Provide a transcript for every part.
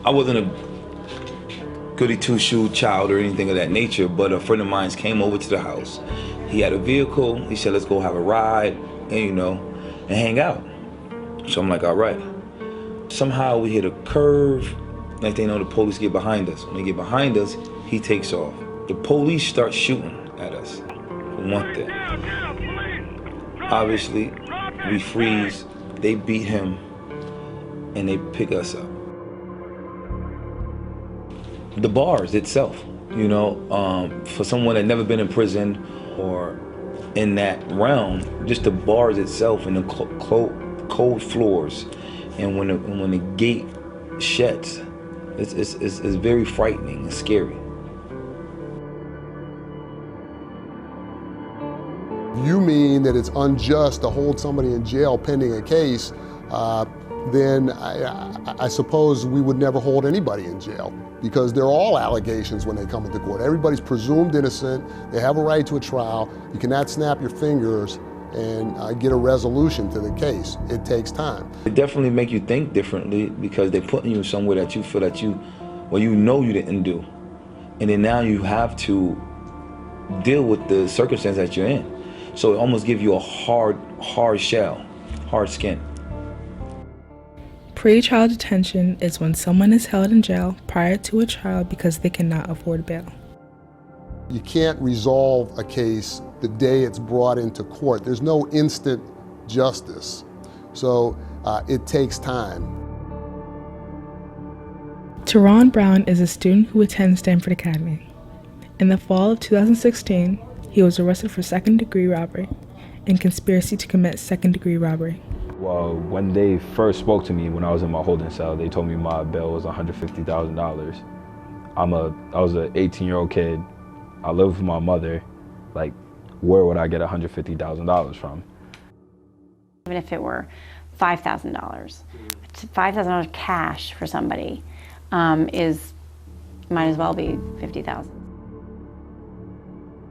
I wasn't a goody two-shoe child or anything of that nature, but a friend of mine came over to the house. He had a vehicle. He said, let's go have a ride and, and hang out. So I'm like, all right. Somehow we hit a curve. Next thing you know, the police get behind us. When they get behind us, he takes off. The police start shooting at us, for one thing. Obviously, we freeze, they beat him, and they pick us up. The bars itself, for someone that never been in prison or in that realm, just the bars itself and the cold floors, and when the gate shuts, it's very frightening and scary. You mean that it's unjust to hold somebody in jail pending a case, then I suppose we would never hold anybody in jail, because they're all allegations when they come into court. Everybody's presumed innocent. They have a right to a trial. You cannot snap your fingers and get a resolution to the case. It takes time. It definitely make you think differently, because they're putting you somewhere that you feel that you didn't do. And then now you have to deal with the circumstance that you're in. So it almost gives you a hard shell, hard skin. Pre-trial detention is when someone is held in jail prior to a trial because they cannot afford bail. You can't resolve a case the day it's brought into court. There's no instant justice. So it takes time. Teron Brown is a student who attends Stanford Academy. In the fall of 2016, he was arrested for second-degree robbery and conspiracy to commit second-degree robbery. Well, when they first spoke to me when I was in my holding cell, they told me my bail was $150,000. I was an 18-year-old kid. I live with my mother. Like, where would I get $150,000 from? Even if it were $5,000, $5,000 cash for somebody might as well be $50,000.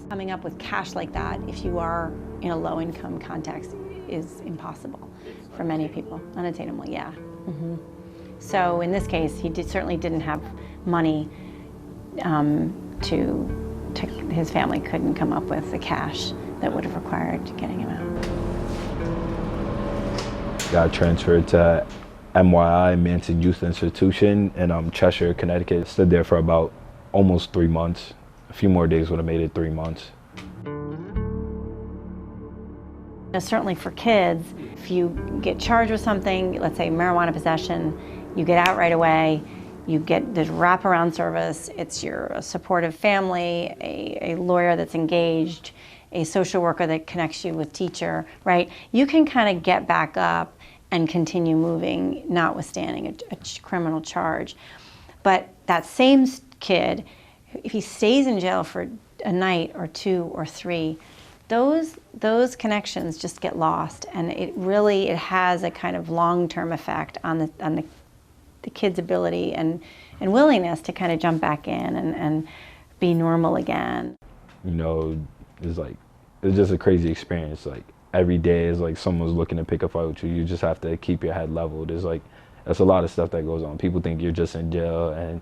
Coming up with cash like that, if you are in a low-income context, is impossible for many people, unattainable, yeah. So in this case, he certainly didn't have money his family couldn't come up with the cash that would have required getting him out. Got transferred to MYI, Manson Youth Institution in Cheshire, Connecticut. Stood there for about almost 3 months. A few more days would have made it 3 months. Certainly for kids, if you get charged with something, let's say marijuana possession, you get out right away, you get this wraparound service, it's your supportive family, a lawyer that's engaged, a social worker that connects you with teacher, right? You can kind of get back up and continue moving, notwithstanding a criminal charge. But that same kid, if he stays in jail for a night or 2 or 3, those connections just get lost, and it has a kind of long-term effect on the kid's ability and willingness to kind of jump back in and be normal again. It's just a crazy experience. Like, every day is like someone's looking to pick a fight with you. You just have to keep your head level. There's a lot of stuff that goes on. People think you're just in jail and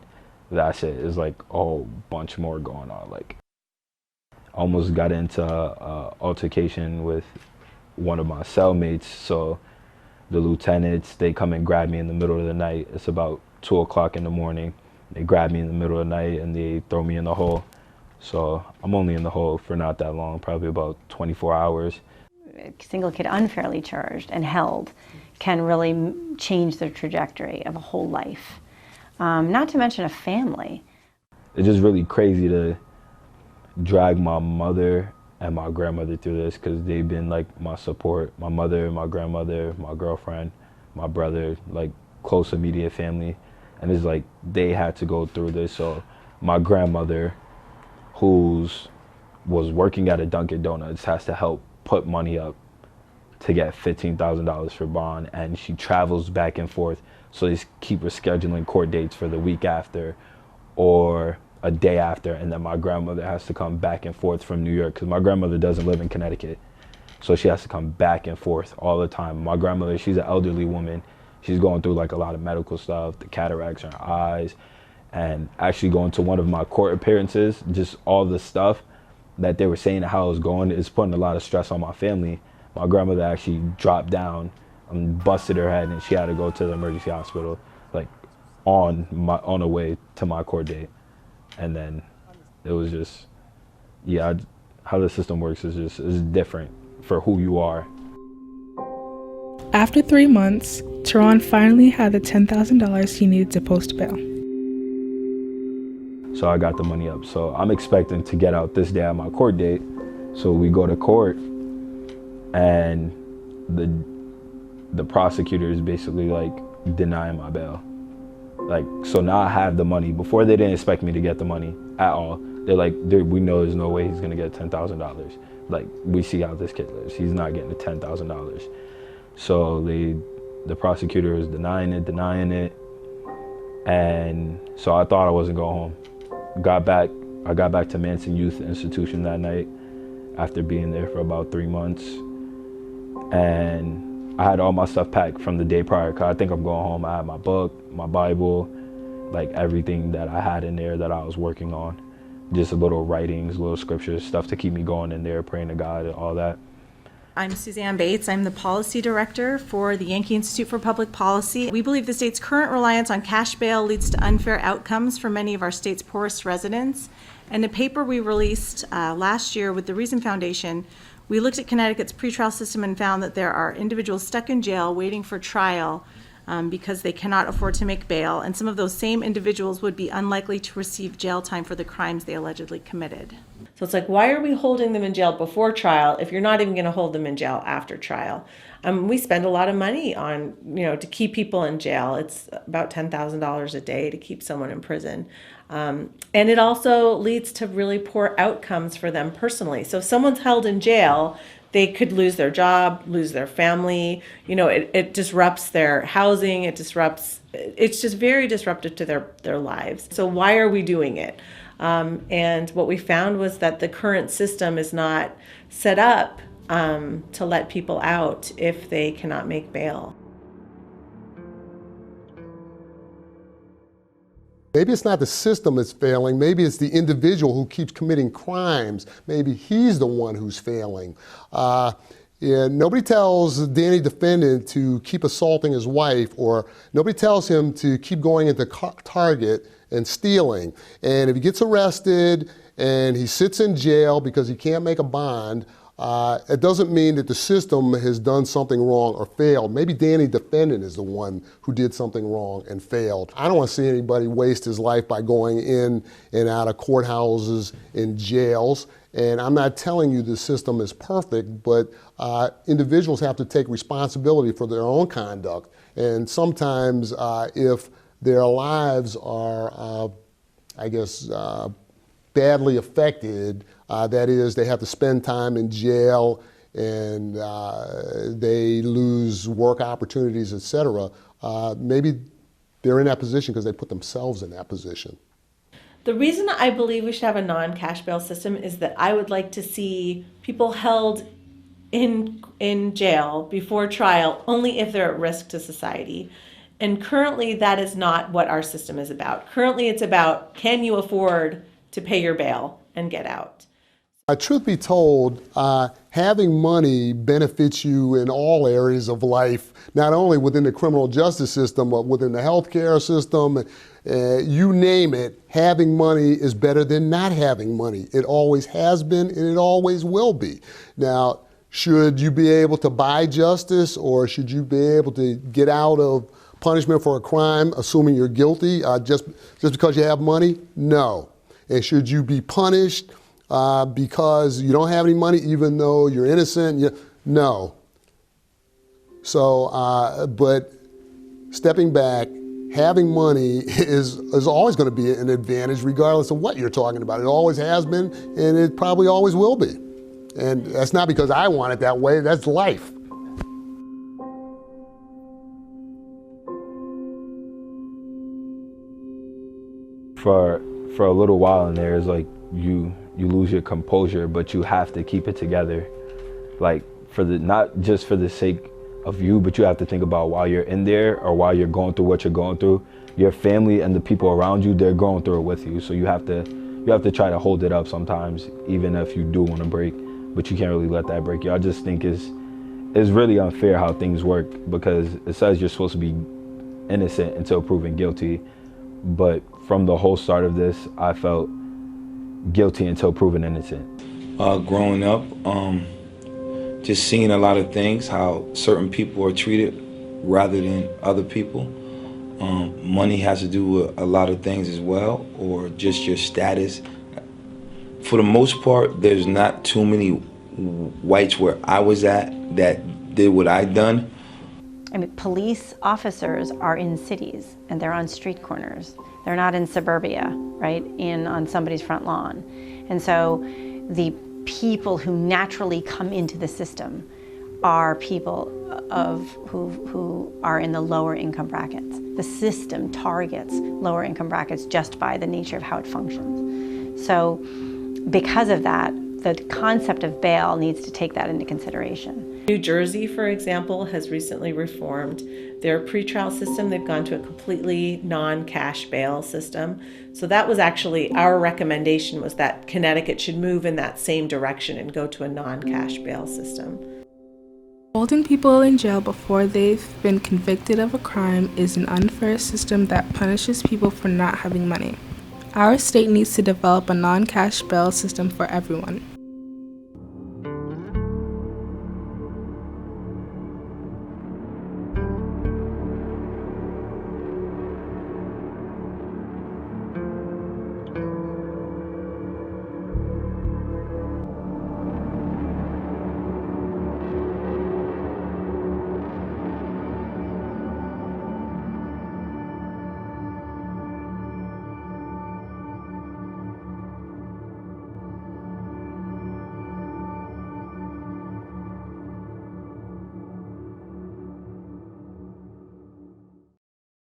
that's it. There's like a whole bunch more going on. Like, I almost got into an altercation with one of my cellmates. So the lieutenants, they come and grab me in the middle of the night. It's about 2 o'clock in the morning. They grab me in the middle of the night and they throw me in the hole. So I'm only in the hole for not that long, probably about 24 hours. A single kid unfairly charged and held can really change the trajectory of a whole life, not to mention a family. It's just really crazy to drag my mother and my grandmother through this, because they've been like my support. My mother, my grandmother, my girlfriend, my brother, like close immediate family. And it's like they had to go through this. So my grandmother, who was working at a Dunkin' Donuts, has to help put money up to get $15,000 for bond, and she travels back and forth. So they keep rescheduling court dates for the week after or a day after, and then my grandmother has to come back and forth from New York, because my grandmother doesn't live in Connecticut. So she has to come back and forth all the time. My grandmother, she's an elderly woman. She's going through like a lot of medical stuff, the cataracts in her eyes, and actually going to one of my court appearances, just all the stuff that they were saying how I was going is putting a lot of stress on my family. My grandmother actually dropped down and busted her head, and she had to go to the emergency hospital, like on the way to my court date. And then it was just, yeah, how the system works is different for who you are. After 3 months, Teron finally had the $10,000 he needed to post bail. So I got the money up. So I'm expecting to get out this day at my court date. So we go to court, and the prosecutor is basically like denying my bail. Like, so now I have the money. Before, they didn't expect me to get the money at all. They're like, we know there's no way he's gonna get $10,000. Like, we see how this kid lives. He's not getting the $10,000. So the prosecutor was denying it. And so I thought I wasn't going home. I got back to Manson Youth Institution that night after being there for about 3 months. And I had all my stuff packed from the day prior, 'cause I think I'm going home. I had my book, my Bible, like everything that I had in there that I was working on. Just little writings, little scriptures, stuff to keep me going in there, praying to God and all that. I'm Suzanne Bates. I'm the Policy Director for the Yankee Institute for Public Policy. We believe the state's current reliance on cash bail leads to unfair outcomes for many of our state's poorest residents. In a paper we released last year with the Reason Foundation, we looked at Connecticut's pretrial system and found that there are individuals stuck in jail waiting for trial because they cannot afford to make bail, and some of those same individuals would be unlikely to receive jail time for the crimes they allegedly committed. So it's like, why are we holding them in jail before trial if you're not even going to hold them in jail after trial? We spend a lot of money on, to keep people in jail. It's about $10,000 a day to keep someone in prison. And it also leads to really poor outcomes for them personally. So if someone's held in jail, they could lose their job, lose their family. It disrupts their housing. It's just very disruptive to their lives. So why are we doing it? And what we found was that the current system is not set up to let people out if they cannot make bail. Maybe it's not the system that's failing. Maybe it's the individual who keeps committing crimes. Maybe he's the one who's failing. Nobody tells Danny defendant to keep assaulting his wife, or nobody tells him to keep going into Target and stealing. And if he gets arrested and he sits in jail because he can't make a bond, it doesn't mean that the system has done something wrong or failed. Maybe Danny defendant is the one who did something wrong and failed. I don't want to see anybody waste his life by going in and out of courthouses and jails. And I'm not telling you the system is perfect, but individuals have to take responsibility for their own conduct. And sometimes if their lives are, badly affected, that is, they have to spend time in jail and they lose work opportunities, etc. Maybe they're in that position because they put themselves in that position. The reason I believe we should have a non-cash bail system is that I would like to see people held in jail before trial only if they're at risk to society. And currently that is not what our system is about. Currently it's about, can you afford to pay your bail and get out? Truth be told, having money benefits you in all areas of life, not only within the criminal justice system, but within the healthcare system. You name it, having money is better than not having money. It always has been and it always will be. Now, should you be able to buy justice, or should you be able to get out of punishment for a crime, assuming you're guilty, just because you have money? No. And should you be punished because you don't have any money, even though you're innocent? No. So, but stepping back, having money is always going to be an advantage, regardless of what you're talking about. It always has been, and it probably always will be. And that's not because I want it that way. That's life. For a little while in there, it's like you lose your composure, but you have to keep it together, like not just for the sake of you, but you have to think about while you're in there or while you're going through what you're going through, your family and the people around you, they're going through it with you. So you have to try to hold it up sometimes, even if you do want to break, but you can't really let that break you. I just think it's really unfair how things work, because it says you're supposed to be innocent until proven guilty. But from the whole start of this, I felt guilty until proven innocent. Growing up, just seeing a lot of things, how certain people are treated rather than other people. Money has to do with a lot of things as well, or just your status. For the most part, there's not too many whites where I was at that did what I done. I mean, police officers are in cities and they're on street corners. They're not in suburbia, right, on somebody's front lawn. And so the people who naturally come into the system are people who are in the lower income brackets. The system targets lower income brackets just by the nature of how it functions. So because of that, the concept of bail needs to take that into consideration. New Jersey, for example, has recently reformed their pretrial system. They've gone to a completely non-cash bail system. So that was actually our recommendation, was that Connecticut should move in that same direction and go to a non-cash bail system. Holding people in jail before they've been convicted of a crime is an unfair system that punishes people for not having money. Our state needs to develop a non-cash bail system for everyone.